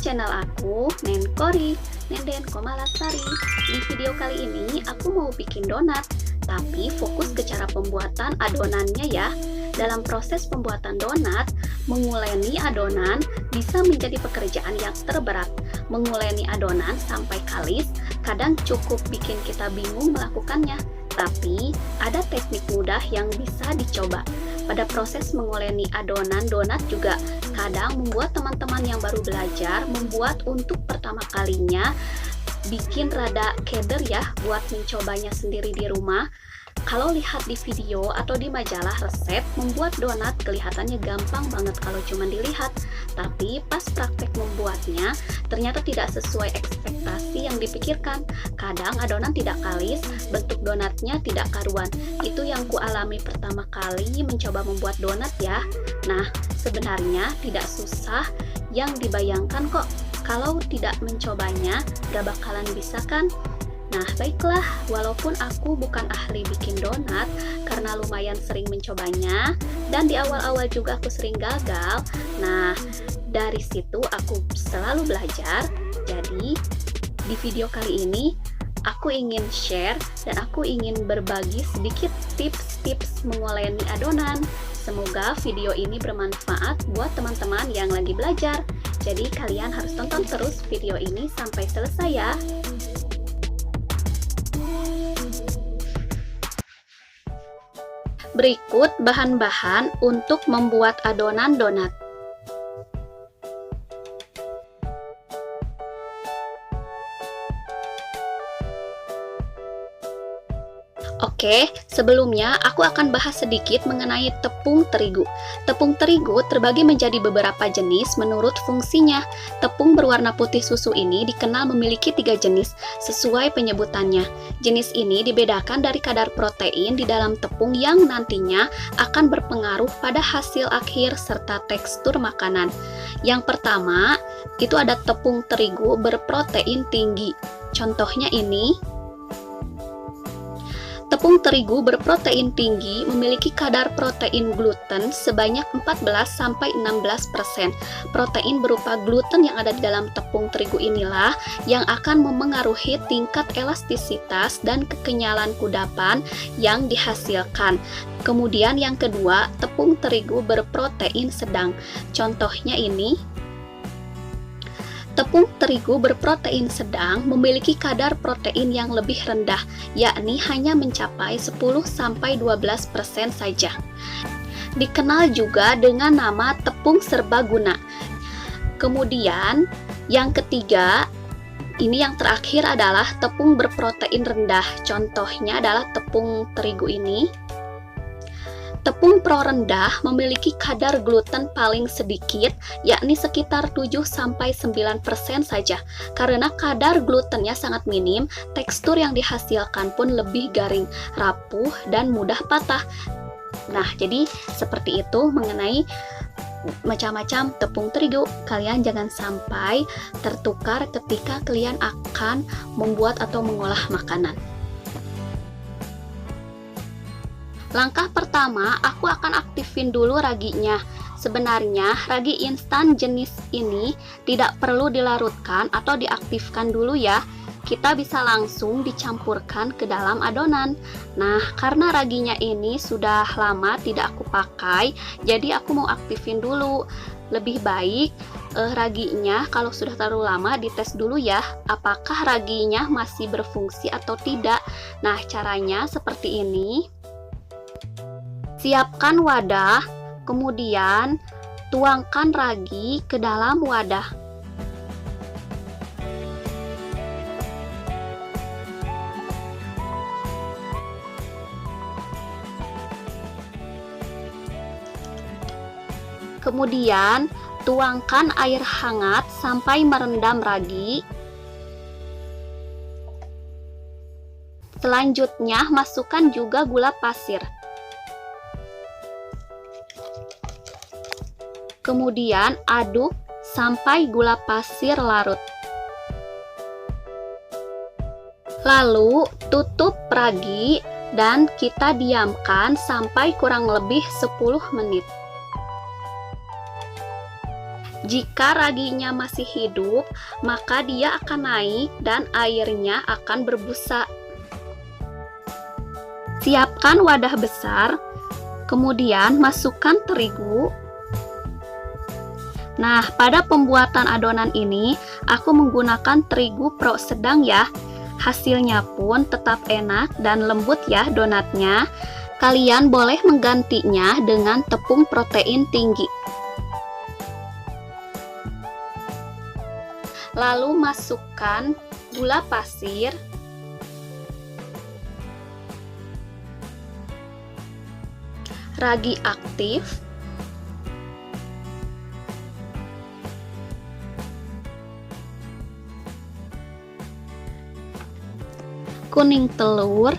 channel aku, Nenkori, Nenden Komalasari. Di video kali ini aku mau bikin donat, tapi fokus ke cara pembuatan adonannya ya. Dalam proses pembuatan donat, menguleni adonan bisa menjadi pekerjaan yang terberat. Menguleni adonan sampai kalis kadang cukup bikin kita bingung melakukannya. Tapi ada teknik mudah yang bisa dicoba. Pada proses menguleni adonan donat juga kadang membuat teman-teman yang baru belajar membuat untuk pertama kalinya bikin rada keder ya buat mencobanya sendiri di rumah. Kalau lihat di video atau di majalah resep, membuat donat kelihatannya gampang banget kalau cuma dilihat. Tapi pas praktek membuatnya, ternyata tidak sesuai ekspektasi yang dipikirkan. Kadang adonan tidak kalis, bentuk donatnya tidak karuan. Itu yang kualami pertama kali mencoba membuat donat ya. Nah, sebenarnya tidak susah yang dibayangkan kok. Kalau tidak mencobanya, gak bakalan bisa kan? Nah, baiklah, walaupun aku bukan ahli bikin donat karena lumayan sering mencobanya dan di awal-awal juga aku sering gagal. Nah, dari situ aku selalu belajar. Jadi, di video kali ini aku ingin share dan aku ingin berbagi sedikit tips-tips menguleni adonan. Semoga video ini bermanfaat buat teman-teman yang lagi belajar. Jadi, kalian harus tonton terus video ini sampai selesai ya. Berikut bahan-bahan untuk membuat adonan donat. Oke, sebelumnya aku akan bahas sedikit mengenai tepung terigu. Tepung terigu terbagi menjadi beberapa jenis menurut fungsinya. Tepung berwarna putih susu ini dikenal memiliki 3 jenis sesuai penyebutannya. Jenis ini dibedakan dari kadar protein di dalam tepung yang nantinya akan berpengaruh pada hasil akhir serta tekstur makanan. Yang pertama, itu ada tepung terigu berprotein tinggi. Contohnya ini. Tepung terigu berprotein tinggi memiliki kadar protein gluten sebanyak 14-16%. Protein berupa gluten yang ada di dalam tepung terigu inilah yang akan memengaruhi tingkat elastisitas dan kekenyalan kudapan yang dihasilkan. Kemudian yang kedua, tepung terigu berprotein sedang. Contohnya ini. Tepung terigu berprotein sedang memiliki kadar protein yang lebih rendah, yakni hanya mencapai 10-12% saja. Dikenal juga dengan nama tepung serbaguna. Kemudian, yang ketiga, ini yang terakhir adalah tepung berprotein rendah. Contohnya adalah tepung terigu ini. Tepung pro rendah memiliki kadar gluten paling sedikit, yakni sekitar 7-9% saja. Karena kadar glutennya sangat minim, tekstur yang dihasilkan pun lebih garing, rapuh, dan mudah patah. Nah, jadi seperti itu mengenai macam-macam tepung terigu. Kalian jangan sampai tertukar ketika kalian akan membuat atau mengolah makanan. Langkah pertama, aku akan aktifin dulu raginya. Sebenarnya, ragi instan jenis ini tidak perlu dilarutkan atau diaktifkan dulu ya. Kita bisa langsung dicampurkan ke dalam adonan. Nah, karena raginya ini sudah lama tidak aku pakai, jadi aku mau aktifin dulu. Lebih baik raginya kalau sudah terlalu lama dites dulu ya, apakah raginya masih berfungsi atau tidak. Nah, caranya seperti ini. Siapkan wadah, kemudian tuangkan ragi ke dalam wadah. Kemudian tuangkan air hangat sampai merendam ragi. Selanjutnya masukkan juga gula pasir. Kemudian aduk sampai gula pasir larut. Lalu tutup ragi dan kita diamkan sampai kurang lebih 10 menit. Jika raginya masih hidup, maka dia akan naik dan airnya akan berbusa. Siapkan wadah besar, kemudian masukkan terigu. Nah, pada pembuatan adonan ini, aku menggunakan terigu pro sedang ya. Hasilnya pun tetap enak dan lembut ya donatnya. Kalian boleh menggantinya dengan tepung protein tinggi. Lalu masukkan gula pasir, ragi aktif, kuning telur,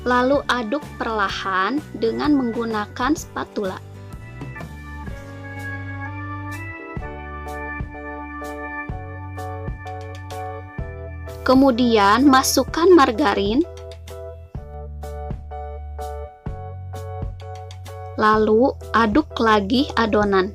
lalu aduk perlahan dengan menggunakan spatula. Kemudian masukkan margarin, lalu aduk lagi adonan.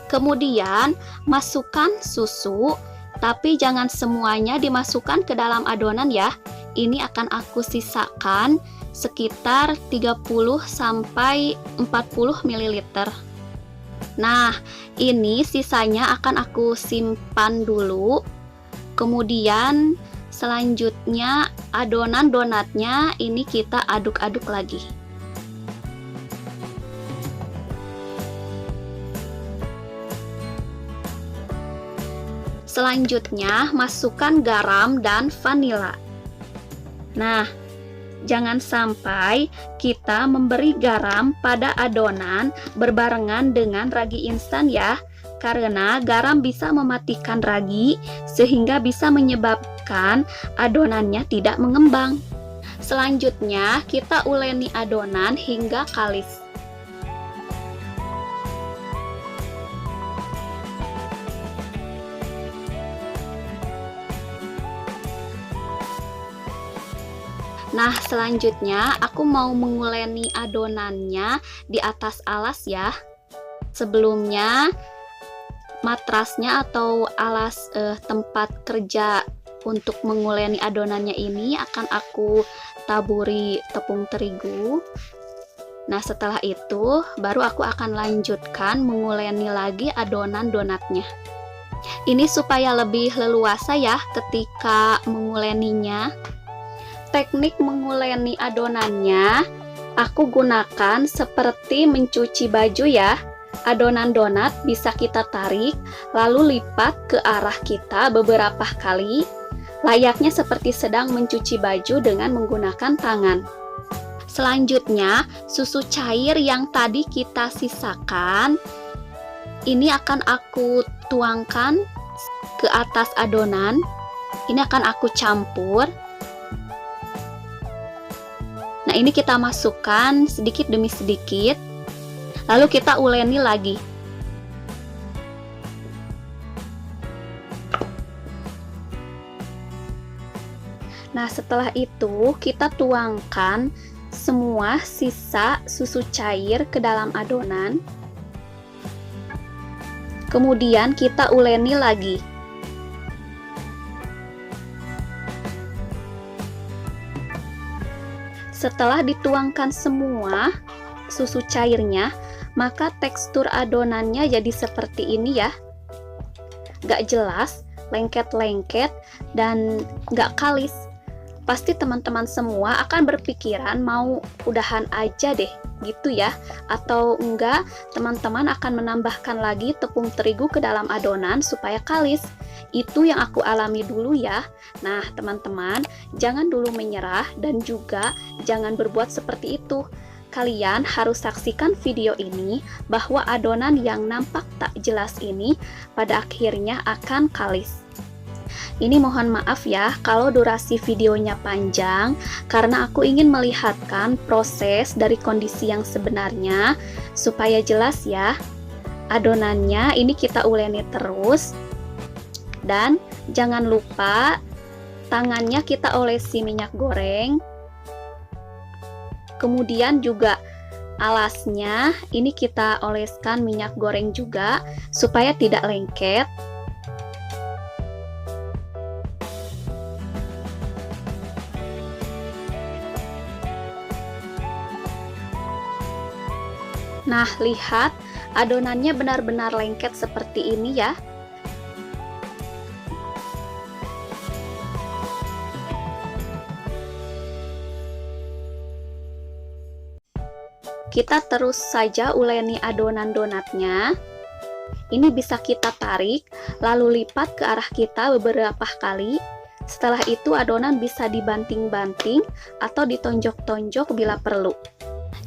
Kemudian masukkan susu, tapi jangan semuanya dimasukkan ke dalam adonan ya. Ini akan aku sisakan sekitar 30 sampai 40 ml. Nah, ini sisanya akan aku simpan dulu. Kemudian selanjutnya adonan donatnya ini kita aduk-aduk lagi. Selanjutnya masukkan garam dan vanila. Nah, jangan sampai kita memberi garam pada adonan berbarengan dengan ragi instan ya, karena garam bisa mematikan ragi sehingga bisa menyebabkan adonannya tidak mengembang. Selanjutnya kita uleni adonan hingga kalis. Nah, selanjutnya aku mau menguleni adonannya di atas alas ya. Sebelumnya matrasnya atau alas tempat kerja untuk menguleni adonannya ini akan aku taburi tepung terigu. Nah, setelah itu baru aku akan lanjutkan menguleni lagi adonan donatnya. Ini supaya lebih leluasa ya ketika menguleninya. Teknik menguleni adonannya aku gunakan seperti mencuci baju ya. Adonan donat bisa kita tarik lalu lipat ke arah kita beberapa kali, layaknya seperti sedang mencuci baju dengan menggunakan tangan. Selanjutnya susu cair yang tadi kita sisakan ini akan aku tuangkan ke atas adonan. Ini akan aku campur. Nah, ini kita masukkan sedikit demi sedikit, lalu kita uleni lagi. Nah, setelah itu kita tuangkan semua sisa susu cair ke dalam adonan. Kemudian kita uleni lagi. Setelah dituangkan semua susu cairnya, maka tekstur adonannya jadi seperti ini ya. Gak jelas, lengket-lengket, dan gak kalis. Pasti teman-teman semua akan berpikiran mau udahan aja deh, gitu ya. Atau enggak, teman-teman akan menambahkan lagi tepung terigu ke dalam adonan supaya kalis. Itu yang aku alami dulu ya. Nah, teman-teman, jangan dulu menyerah dan juga jangan berbuat seperti itu. Kalian harus saksikan video ini bahwa adonan yang nampak tak jelas ini pada akhirnya akan kalis. Ini mohon maaf ya kalau durasi videonya panjang, karena aku ingin melihatkan proses dari kondisi yang sebenarnya supaya jelas ya. Adonannya ini kita uleni terus. Dan jangan lupa tangannya kita olesi minyak goreng Kemudian juga alasnya ini kita oleskan minyak goreng juga supaya tidak lengket. Nah, lihat adonannya benar-benar lengket seperti ini ya. Kita terus saja uleni adonan donatnya. Ini bisa kita tarik, lalu lipat ke arah kita beberapa kali. Setelah itu adonan bisa dibanting-banting atau ditonjok-tonjok bila perlu.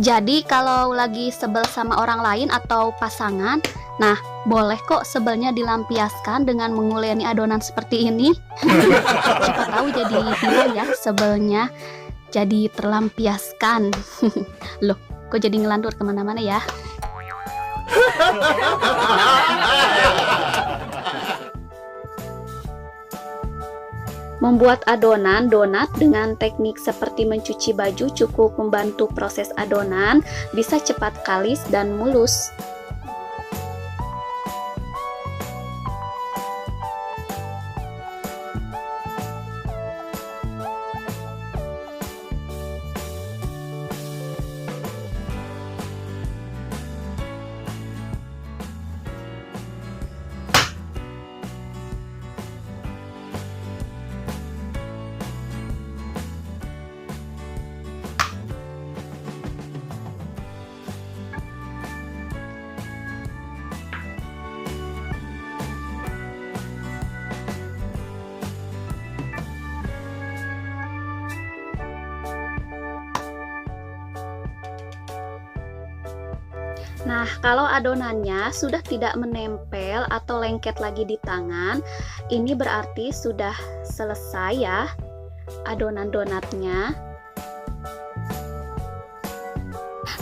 Jadi kalau lagi sebel sama orang lain atau pasangan, nah boleh kok sebelnya dilampiaskan dengan menguleni adonan seperti ini. Siapa tahu jadi hilang ya sebelnya, jadi terlampiaskan. Loh, kok jadi ngelantur kemana-mana ya? Membuat adonan donat dengan teknik seperti mencuci baju cukup membantu proses adonan bisa cepat kalis dan mulus. Nah, kalau adonannya sudah tidak menempel atau lengket lagi di tangan, ini berarti sudah selesai ya adonan donatnya.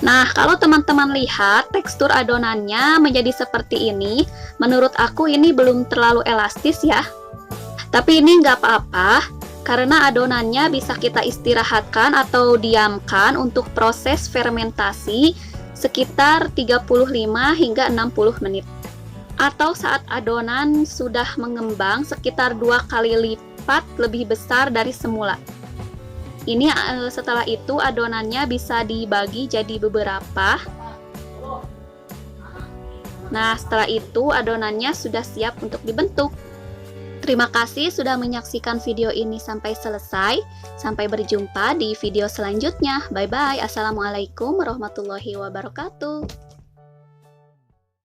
Nah, kalau teman-teman lihat tekstur adonannya menjadi seperti ini, menurut aku ini belum terlalu elastis ya. Tapi ini nggak apa-apa, karena adonannya bisa kita istirahatkan atau diamkan untuk proses fermentasi sekitar 35 hingga 60 menit. Atau saat adonan sudah mengembang sekitar 2 kali lipat lebih besar dari semula. Ini setelah itu adonannya bisa dibagi jadi beberapa. Nah, setelah itu adonannya sudah siap untuk dibentuk. Terima kasih sudah menyaksikan video ini sampai selesai. Sampai berjumpa di video selanjutnya. Bye-bye. Assalamualaikum warahmatullahi wabarakatuh.